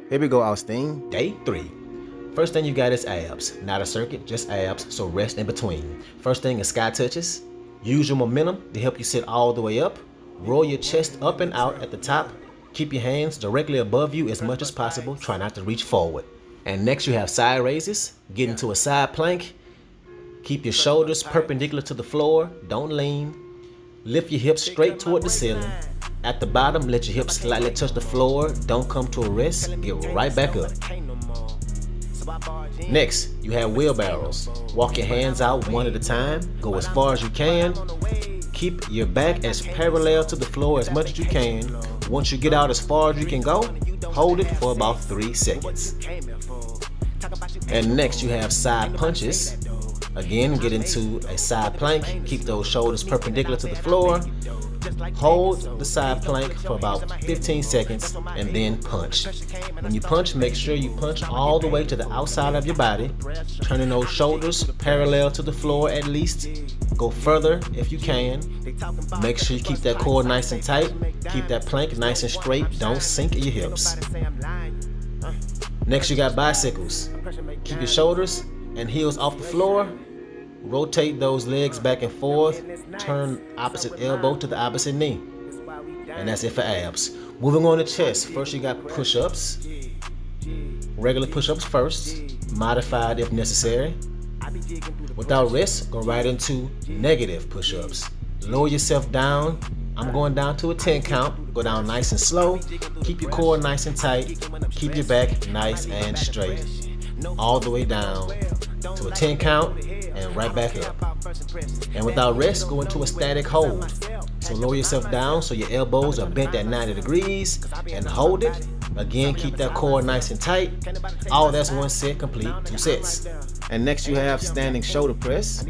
Here we go, Austene. Day 3. First thing you got is abs. Not a circuit, just abs, so rest in between. First thing is sky touches. Use your momentum to help you sit all the way up. Roll your chest up and out at the top. Keep your hands directly above you as much as possible. Try not to reach forward. And next you have side raises. Get into a side plank. Keep your shoulders perpendicular to the floor. Don't lean. Lift your hips straight toward the ceiling. At the bottom, let your hips slightly touch the floor. Don't come to a rest. Get right back up. Next, you have wheelbarrows. Walk your hands out one at a time. Go as far as you can. Keep your back as parallel to the floor as much as you can. Once you get out as far as you can go, hold it for about 3 seconds. And next, you have side punches. Again, get into a side plank. Keep those shoulders perpendicular to the floor. Hold the side plank for about 15 seconds and then punch. When you punch, make sure you punch all the way to the outside of your body, turning those shoulders parallel to the floor at least. Go further if you can. Make sure you keep that core nice and tight. Keep that plank nice and straight. Don't sink your hips. Next, you got bicycles. Keep your shoulders and heels off the floor. Rotate those legs back and forth. Turn opposite elbow to the opposite knee. And that's it for abs. Moving on to chest. First you got push-ups. Regular push-ups first. Modified if necessary. Without rest, go right into negative push-ups. Lower yourself down. I'm going down to a 10 count. Go down nice and slow. Keep your core nice and tight. Keep your back nice and straight. All the way down to a 10 count and right back up. And without rest, go into a static hold. So lower yourself down so your elbows are bent at 90 degrees and hold it. Again, keep that core nice and tight. All that's 1 set complete, 2 sets. And next you have standing shoulder press.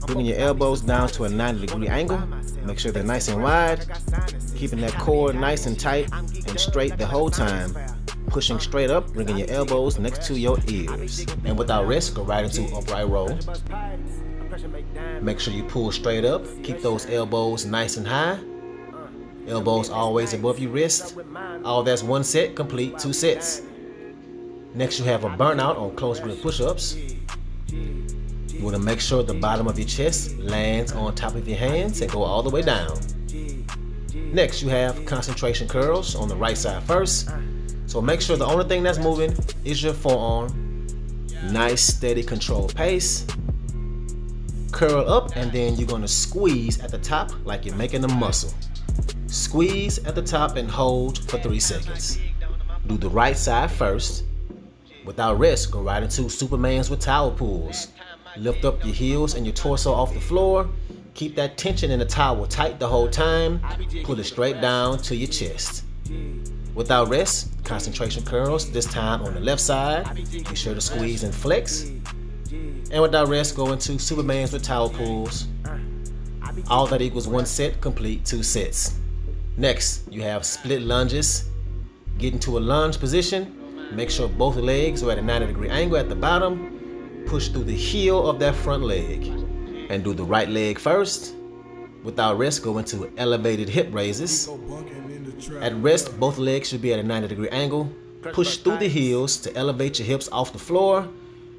Bringing your elbows down to a 90-degree angle. Make sure they're nice and wide. Keeping that core nice and tight and straight the whole time. Pushing straight up, bringing your elbows next to your ears. And without rest, go right into upright row. Make sure you pull straight up. Keep those elbows nice and high. Elbows always above your wrist. All that's 1 set, complete 2 sets. Next you have a burnout on close grip push-ups. You want to make sure the bottom of your chest lands on top of your hands and go all the way down. Next you have concentration curls on the right side first. So make sure the only thing that's moving is your forearm. Nice, steady, controlled pace. Curl up and then you're going to squeeze at the top like you're making a muscle. Squeeze at the top and hold for 3 seconds. Do the right side first. Without rest, go right into Supermans with towel pulls. Lift up your heels and your torso off the floor. Keep that tension in the towel tight the whole time. Pull it straight down to your chest. Without rest, concentration curls, this time on the left side. Be sure to squeeze and flex. And without rest, go into Supermans with towel pulls. All that equals 1 set, complete 2 sets. Next, you have split lunges. Get into a lunge position. Make sure both legs are at a 90-degree angle at the bottom. Push through the heel of that front leg. And do the right leg first. Without rest, go into elevated hip raises. At rest, both legs should be at a 90-degree angle. Push through the heels to elevate your hips off the floor.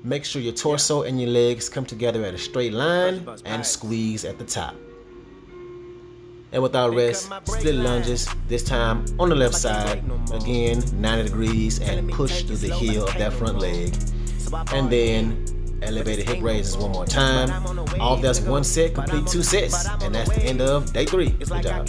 Make sure your torso and your legs come together at a straight line and squeeze at the top. And without rest, split lunges, this time on the left side. Again, 90 degrees and push through the heel of that front leg. And then elevated hip raises 1 more time. All that's 1 set, complete 2 sets. And that's the end of day 3. Good job.